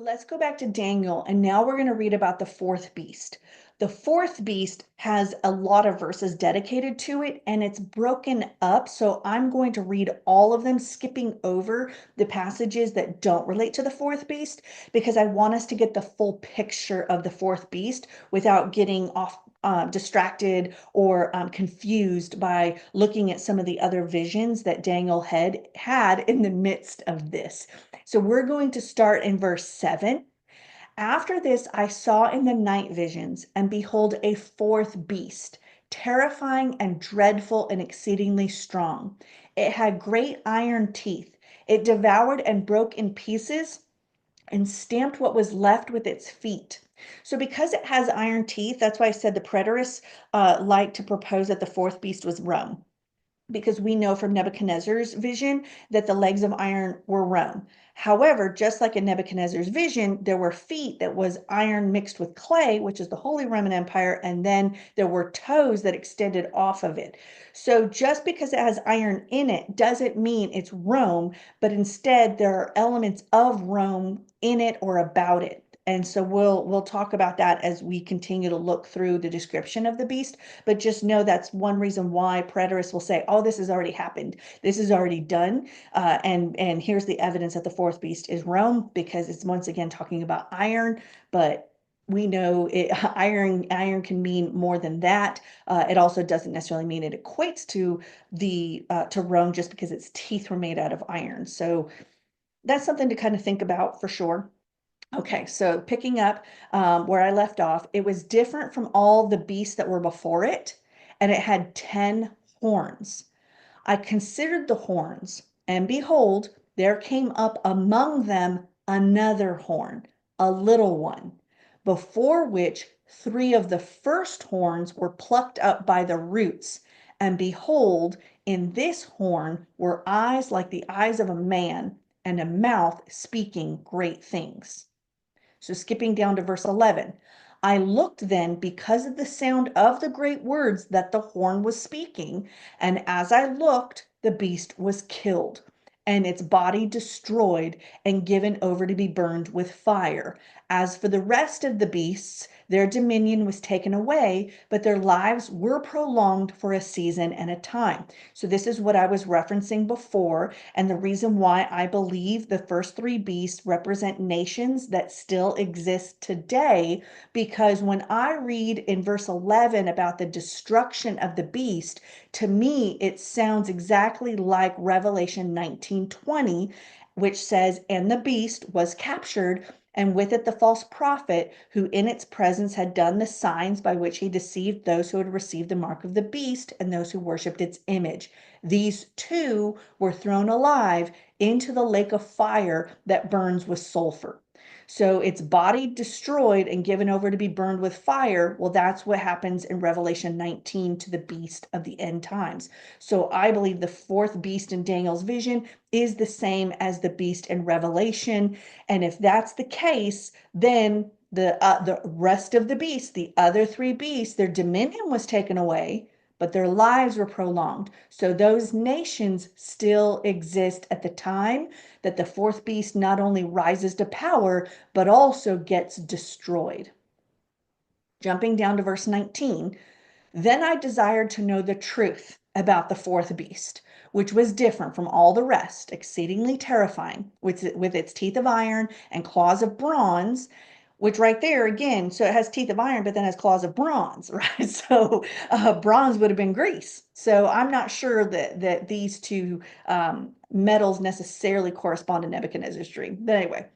let's go back to Daniel, and now we're going to read about the fourth beast. The fourth beast has a lot of verses dedicated to it, and it's broken up. So I'm going to read all of them, skipping over the passages that don't relate to the fourth beast, because I want us to get the full picture of the fourth beast without getting off distracted or confused by looking at some of the other visions that Daniel had in the midst of this. So we're going to start in verse 7. After this, I saw in the night visions, and behold, a fourth beast, terrifying and dreadful and exceedingly strong. It had great iron teeth. It devoured and broke in pieces and stamped what was left with its feet. So, because it has iron teeth, that's why I said the preterists like to propose that the fourth beast was Rome, because we know from Nebuchadnezzar's vision that the legs of iron were Rome. However, just like in Nebuchadnezzar's vision, there were feet that was iron mixed with clay, which is the Holy Roman Empire, and then there were toes that extended off of it. So just because it has iron in it doesn't mean it's Rome, but instead there are elements of Rome in it or about it. And so we'll talk about that as we continue to look through the description of the beast. But just know that's one reason why preterists will say, "Oh, this has already happened. This is already done." And here's the evidence that the fourth beast is Rome, because it's once again talking about iron. But we know iron can mean more than that. It also doesn't necessarily mean it equates to to Rome just because its teeth were made out of iron. So that's something to kind of think about for sure. Okay, so picking up where I left off, it was different from all the beasts that were before it, and it had 10 horns. I considered the horns, and behold, there came up among them another horn, a little one, before which three of the first horns were plucked up by the roots. And behold, in this horn were eyes like the eyes of a man, and a mouth speaking great things. So skipping down to verse 11. I looked then because of the sound of the great words that the horn was speaking, and as I looked, the beast was killed, and its body destroyed and given over to be burned with fire. As for the rest of the beasts, their dominion was taken away, but their lives were prolonged for a season and a time. So this is what I was referencing before, and the reason why I believe the first three beasts represent nations that still exist today, because when I read in verse 11 about the destruction of the beast, to me it sounds exactly like Revelation 19:20, which says, "And the beast was captured, and with it the false prophet, who in its presence had done the signs by which he deceived those who had received the mark of the beast and those who worshipped its image. These two were thrown alive into the lake of fire that burns with sulfur." So its body destroyed and given over to be burned with fire. Well, that's what happens in Revelation 19 to the beast of the end times. So I believe the fourth beast in Daniel's vision is the same as the beast in Revelation. And if that's the case, then the rest of the beasts, the other three beasts, their dominion was taken away, but their lives were prolonged. So those nations still exist at the time that the fourth beast not only rises to power, but also gets destroyed. Jumping down to verse 19, then I desired to know the truth about the fourth beast, which was different from all the rest, exceedingly terrifying, with its teeth of iron and claws of bronze, which right there again, so it has teeth of iron, but then has claws of bronze, right? So bronze would have been grease. So I'm not sure that these two metals necessarily correspond to Nebuchadnezzar's dream. But anyway,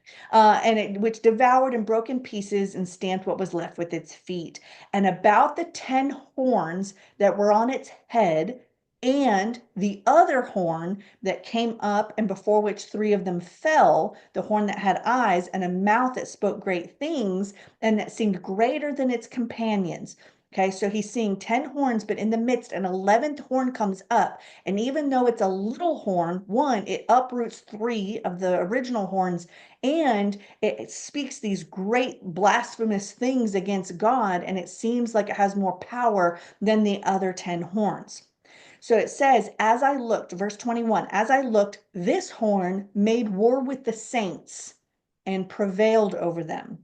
which devoured and broke in pieces and stamped what was left with its feet. And about the 10 horns that were on its head, and the other horn that came up, and before which three of them fell, the horn that had eyes and a mouth that spoke great things, and that seemed greater than its companions. Okay, so he's seeing 10 horns, but in the midst, an 11th horn comes up. And even though it's a little horn, one, it uproots three of the original horns, and it speaks these great blasphemous things against God, and it seems like it has more power than the other 10 horns. So it says, as I looked, verse 21, as I looked, this horn made war with the saints and prevailed over them.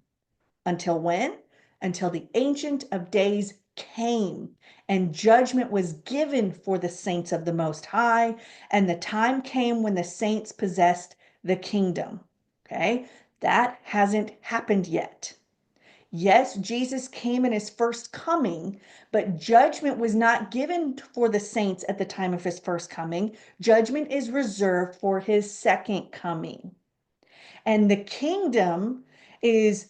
Until when? Until the Ancient of Days came and judgment was given for the saints of the Most High, and the time came when the saints possessed the kingdom. Okay, that hasn't happened yet. Yes, Jesus came in his first coming, but judgment was not given for the saints at the time of his first coming. Judgment is reserved for his second coming. And the kingdom is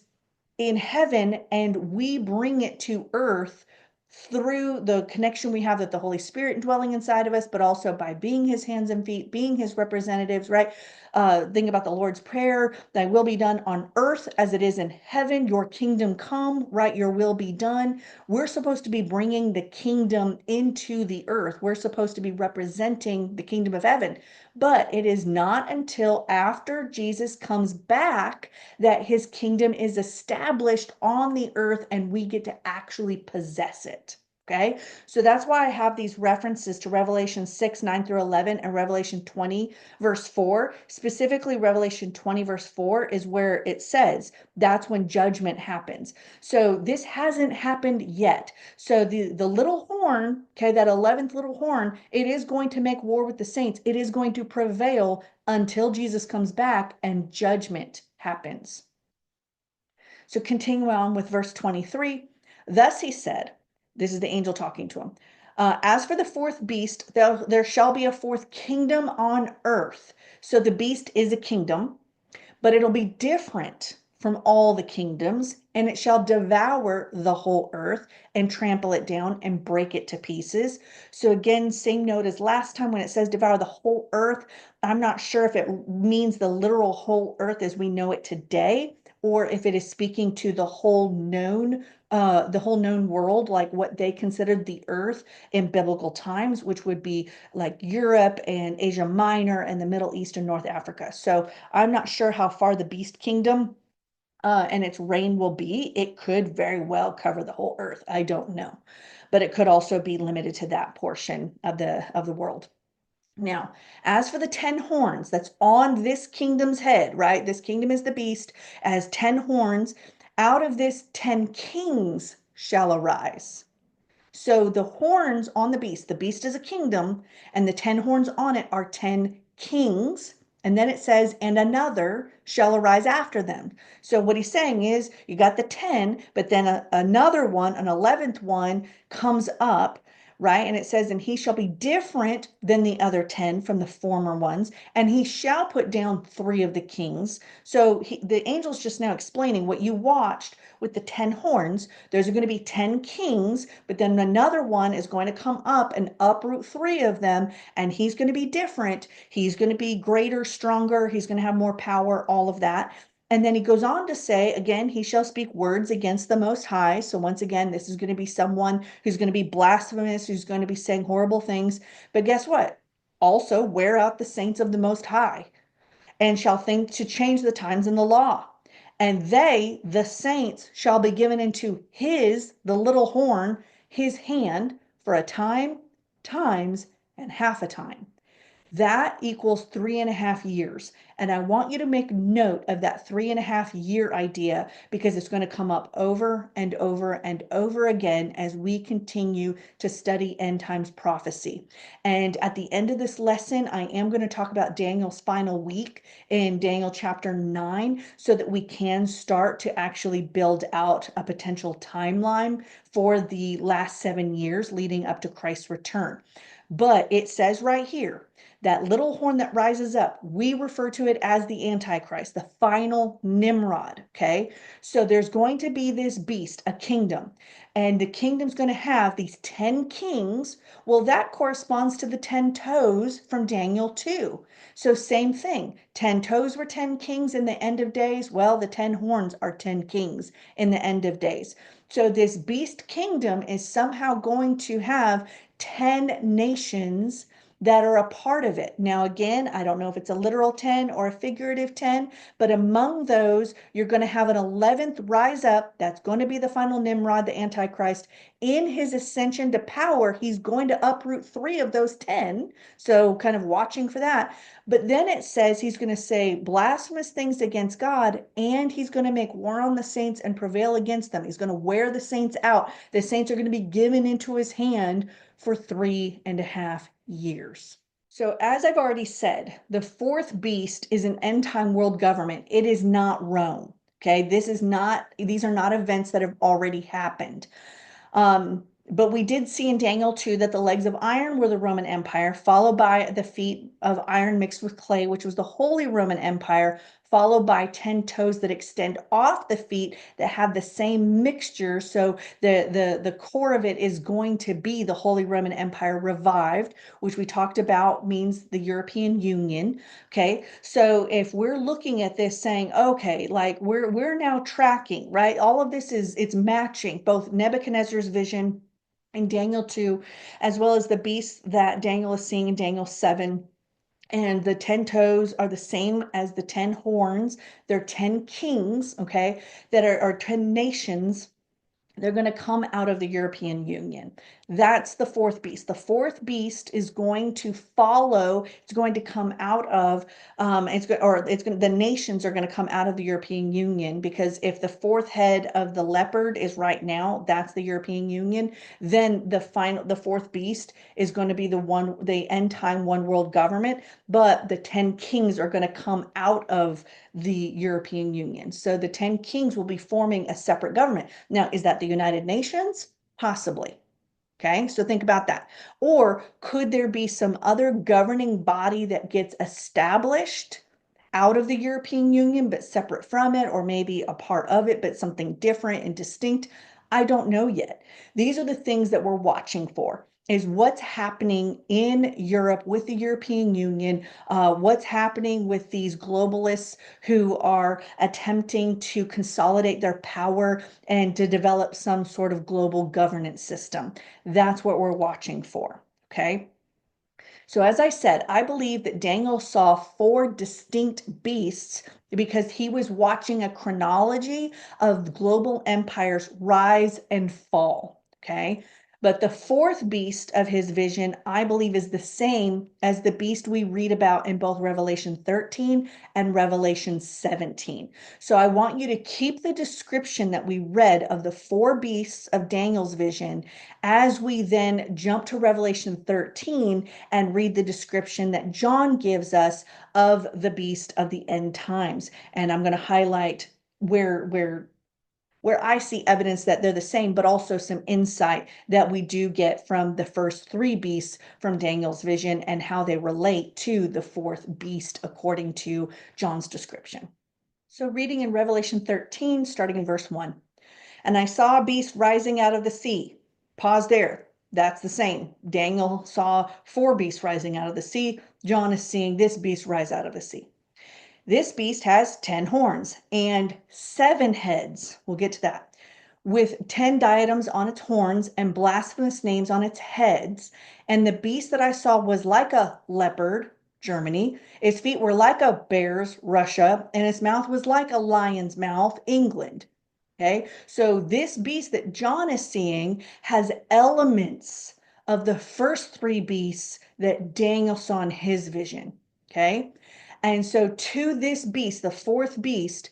in heaven, and we bring it to earth through the connection we have with the Holy Spirit dwelling inside of us, but also by being his hands and feet, being his representatives, right? Think about the Lord's Prayer, thy will be done on earth as it is in heaven, your kingdom come, right? Your will be done. We're supposed to be bringing the kingdom into the earth. We're supposed to be representing the kingdom of heaven. But it is not until after Jesus comes back that his kingdom is established on the earth and we get to actually possess it. Okay, so that's why I have these references to Revelation 6, 9 through 11 and Revelation 20, verse 4. Specifically, Revelation 20, verse 4 is where it says that's when judgment happens. So this hasn't happened yet. So the little horn, okay, that 11th little horn, it is going to make war with the saints. It is going to prevail until Jesus comes back and judgment happens. So continue on with verse 23. Thus he said, this is the angel talking to him. As for the fourth beast, there shall be a fourth kingdom on earth. So the beast is a kingdom, but it'll be different from all the kingdoms, and it shall devour the whole earth and trample it down and break it to pieces. So again, same note as last time when it says devour the whole earth. I'm not sure if it means the literal whole earth as we know it today, or if it is speaking to the whole known world, like what they considered the earth in biblical times, which would be like Europe and Asia Minor and the Middle East and North Africa. So I'm not sure how far the beast kingdom and its reign will be. It could very well cover the whole earth. I don't know, but it could also be limited to that portion of the world. Now, as for the 10 horns that's on this kingdom's head, right? This kingdom is the beast, as 10 horns. Out of this, 10 kings shall arise. So the horns on the beast is a kingdom, and the 10 horns on it are 10 kings. And then it says, and another shall arise after them. So what he's saying is, you got the 10, but then another one, an 11th one, comes up, right? And it says, and he shall be different than the other 10 from the former ones, and he shall put down 3 of the kings. So the angel's just now explaining what you watched with the 10 horns. There's going to be 10 kings, but then another one is going to come up and uproot 3 of them, and he's going to be different. He's going to be greater, stronger. He's going to have more power, all of that. And then he goes on to say, again, he shall speak words against the Most High. So once again, this is going to be someone who's going to be blasphemous, who's going to be saying horrible things. But guess what? Also wear out the saints of the Most High, and shall think to change the times in the law. And they, the saints, shall be given into his, the little horn, his hand for a time, times, and half a time. That equals 3.5 years. And I want you to make note of that 3.5 year idea, because it's going to come up over and over and over again as we continue to study end times prophecy. And at the end of this lesson, I am going to talk about Daniel's final week in Daniel chapter 9, so that we can start to actually build out a potential timeline for the last 7 years leading up to Christ's return. But it says right here, that little horn that rises up, we refer to it as the Antichrist, the final Nimrod. Okay, so there's going to be this beast, a kingdom, and the kingdom's going to have these 10 kings. Well, that corresponds to the 10 toes from Daniel 2. So same thing, 10 toes were 10 kings in the end of days. Well, the 10 horns are 10 kings in the end of days. So this beast kingdom is somehow going to have 10 nations that are a part of it. Now, again, I don't know if it's a literal 10 or a figurative 10, but among those, you're going to have an 11th rise up. That's going to be the final Nimrod, the Antichrist. In his ascension to power, he's going to uproot 3 of those 10. So kind of watching for that. But then it says he's going to say blasphemous things against God, and he's going to make war on the saints and prevail against them. He's going to wear the saints out. The saints are going to be given into his hand for 3.5 years. So as I've already said, the fourth beast is an end time world government. It is not Rome. Okay, these are not events that have already happened. But we did see in Daniel 2 that the legs of iron were the Roman Empire, followed by the feet of iron mixed with clay, which was the Holy Roman Empire, followed by 10 toes that extend off the feet that have the same mixture. So the core of it is going to be the Holy Roman Empire revived, which we talked about means the European Union. Okay, so if we're looking at this saying, okay, like we're now tracking, right? All of this it's matching both Nebuchadnezzar's vision in Daniel 2, as well as the beast that Daniel is seeing in Daniel 7. And the 10 toes are the same as the 10 horns. They're 10 kings, okay, that are 10 nations. They're going to come out of the European Union. That's the fourth beast. The fourth beast is going to follow. It's going to come out of. The nations are going to come out of the European Union, because if the fourth head of the leopard is right now, that's the European Union. Then the fourth beast is going to be the end time one world government. But the 10 kings are going to come out of the European Union. So the 10 kings will be forming a separate government. Now, is that the United Nations? Possibly. Okay, so think about that. Or could there be some other governing body that gets established out of the European Union but separate from it, or maybe a part of it but something different and distinct? I don't know yet. These are the things that we're watching for, is what's happening in Europe with the European Union, what's happening with these globalists who are attempting to consolidate their power and to develop some sort of global governance system. That's what we're watching for, okay? So as I said, I believe that Daniel saw 4 distinct beasts because he was watching a chronology of global empires rise and fall, okay? But the fourth beast of his vision, I believe, is the same as the beast we read about in both Revelation 13 and Revelation 17. So I want you to keep the description that we read of the 4 beasts of Daniel's vision as we then jump to Revelation 13 and read the description that John gives us of the beast of the end times. And I'm going to highlight where I see evidence that they're the same, but also some insight that we do get from the first 3 beasts from Daniel's vision and how they relate to the fourth beast according to John's description. So reading in Revelation 13, starting in verse 1. And I saw a beast rising out of the sea. Pause there. That's the same. Daniel saw 4 beasts rising out of the sea. John is seeing this beast rise out of the sea. This beast has 10 horns and 7 heads. We'll get to that. With 10 diadems on its horns and blasphemous names on its heads. And the beast that I saw was like a leopard, Germany. Its feet were like a bear's, Russia. And its mouth was like a lion's mouth, England. Okay, so this beast that John is seeing has elements of the first 3 beasts that Daniel saw in his vision. Okay, and so to this beast, the fourth beast,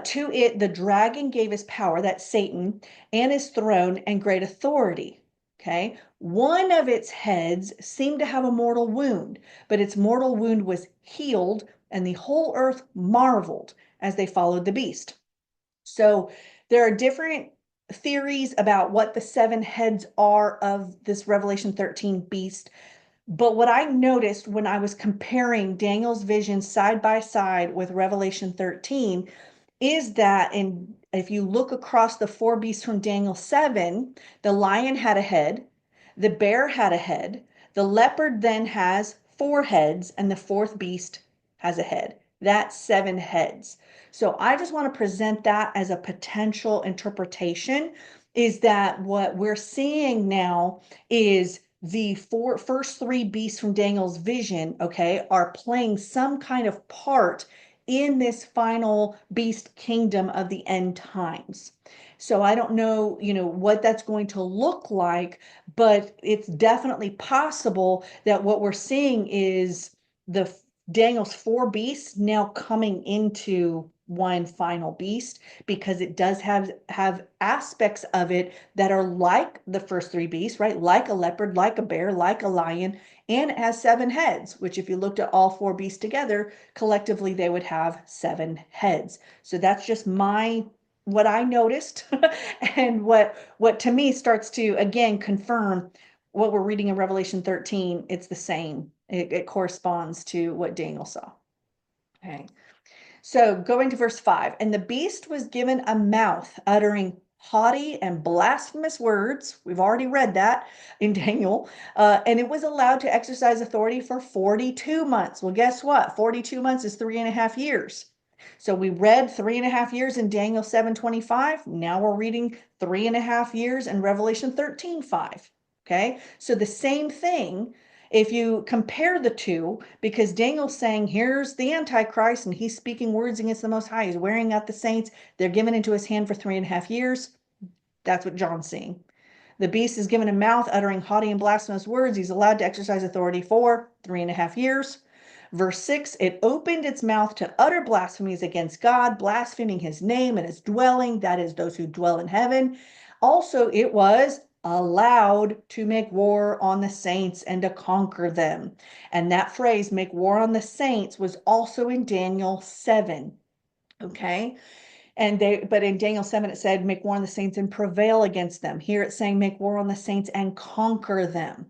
to it, the dragon gave his power, that's Satan, and his throne and great authority. Okay, one of its heads seemed to have a mortal wound, but its mortal wound was healed, and the whole earth marveled as they followed the beast. So there are different theories about what the 7 heads are of this Revelation 13 beast. But what I noticed when I was comparing Daniel's vision side by side with Revelation 13 is that if you look across the 4 beasts from Daniel 7, the lion had a head, the bear had a head, the leopard then has 4 heads, and the fourth beast has a head. That's 7 heads. So I just want to present that as a potential interpretation, is that what we're seeing now is the first 3 beasts from Daniel's vision, okay, are playing some kind of part in this final beast kingdom of the end times. So I don't know, what that's going to look like, but it's definitely possible that what we're seeing is the Daniel's four beasts now coming into one final beast, because it does have aspects of it that are like the first three beasts, right? Like a leopard, like a bear, like a lion, and it has seven heads, which if you looked at all four beasts together, collectively they would have seven heads. So that's just what I noticed and what to me starts to again confirm what we're reading in Revelation 13. It's the same. It corresponds to what Daniel saw. Okay. So going to verse 5, and the beast was given a mouth uttering haughty and blasphemous words. We've already read that in Daniel. And it was allowed to exercise authority for 42 months. Well, guess what? 42 months is 3.5 years. So we read 3.5 years in Daniel 7:25. Now we're reading 3.5 years in Revelation 13:5. Okay. So the same thing, if you compare the two, because Daniel's saying, here's the Antichrist, and he's speaking words against the Most High. He's wearing out the saints. They're given into his hand for 3.5 years. That's what John's seeing. The beast is given a mouth uttering haughty and blasphemous words. He's allowed to exercise authority for 3.5 years. Verse 6, it opened its mouth to utter blasphemies against God, blaspheming his name and his dwelling, that is, those who dwell in heaven. Also, it was allowed to make war on the saints and to conquer them. And that phrase, make war on the saints, was also in Daniel 7. Okay. But in Daniel 7, it said, make war on the saints and prevail against them. Here it's saying, make war on the saints and conquer them.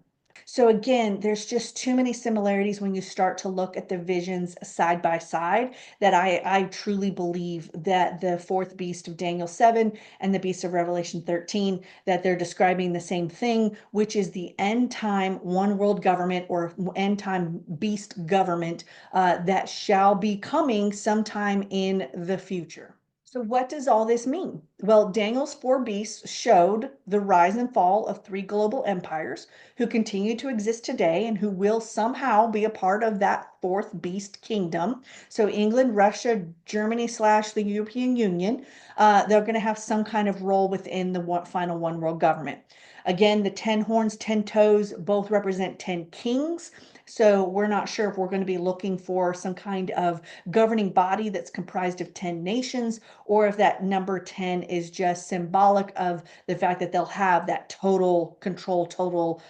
So again, there's just too many similarities when you start to look at the visions side by side, that I truly believe that the fourth beast of Daniel 7 and the beast of Revelation 13, that they're describing the same thing, which is the end time one world government, or end time beast government, that shall be coming sometime in the future. So what does all this mean? Well, Daniel's four beasts showed the rise and fall of three global empires who continue to exist today and who will somehow be a part of that fourth beast kingdom. So England, Russia, Germany / the European Union, they're going to have some kind of role within the final one world government. Again, the 10 horns, 10 toes both represent 10 kings. So we're not sure if we're going to be looking for some kind of governing body that's comprised of 10 nations, or if that number 10 is just symbolic of the fact that they'll have that total control, total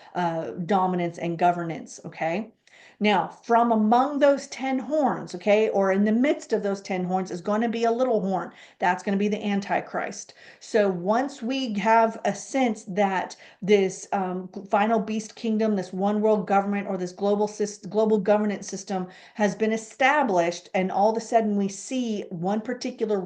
dominance and governance. Okay. Now, from among those 10 horns, okay, or in the midst of those 10 horns is going to be a little horn. That's going to be the Antichrist. So once we have a sense that this final beast kingdom, this one world government, or this global governance system has been established, and all of a sudden we see one particular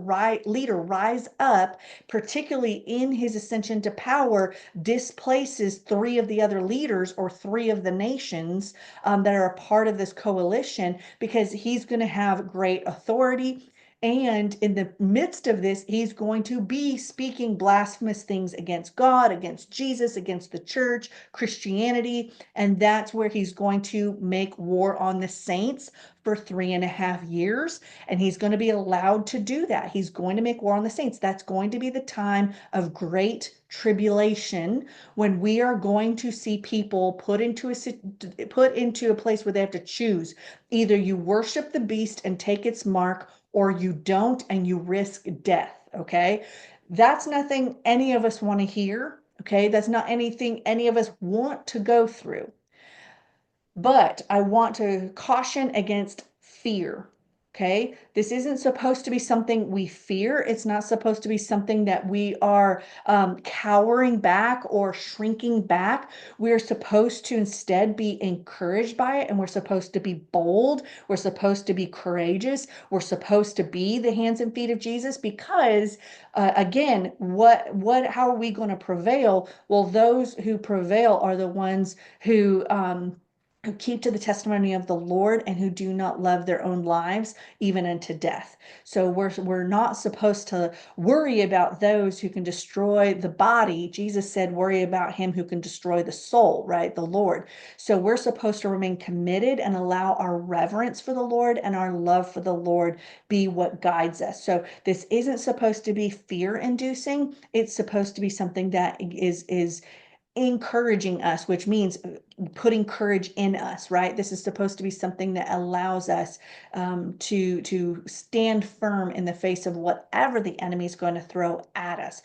leader rise up, particularly in his ascension to power, displaces three of the other leaders, or three of the nations that are a part of this coalition, because he's going to have great authority. And in the midst of this, he's going to be speaking blasphemous things against God, against Jesus, against the church, Christianity. And that's where he's going to make war on the saints for 3.5 years. And he's going to be allowed to do that. He's going to make war on the saints. That's going to be the time of great tribulation, when we are going to see people put into a place where they have to choose. Either you worship the beast and take its mark, or you don't and you risk death. Okay. That's nothing any of us want to hear. Okay. That's not anything any of us want to go through. But I want to caution against fear. Okay. This isn't supposed to be something we fear. It's not supposed to be something that we are cowering back or shrinking back. We're supposed to instead be encouraged by it, and we're supposed to be bold. We're supposed to be courageous. We're supposed to be the hands and feet of Jesus, because again, how are we going to prevail? Well, those who prevail are the ones who who keep to the testimony of the Lord and who do not love their own lives even unto death. So we're not supposed to worry about those who can destroy the body. Jesus said, worry about him who can destroy the soul, right? The Lord. So we're supposed to remain committed and allow our reverence for the Lord and our love for the Lord be what guides us. So this isn't supposed to be fear inducing. It's supposed to be something that is encouraging us, which means putting courage in us, right? This is supposed to be something that allows us to stand firm in the face of whatever the enemy is going to throw at us.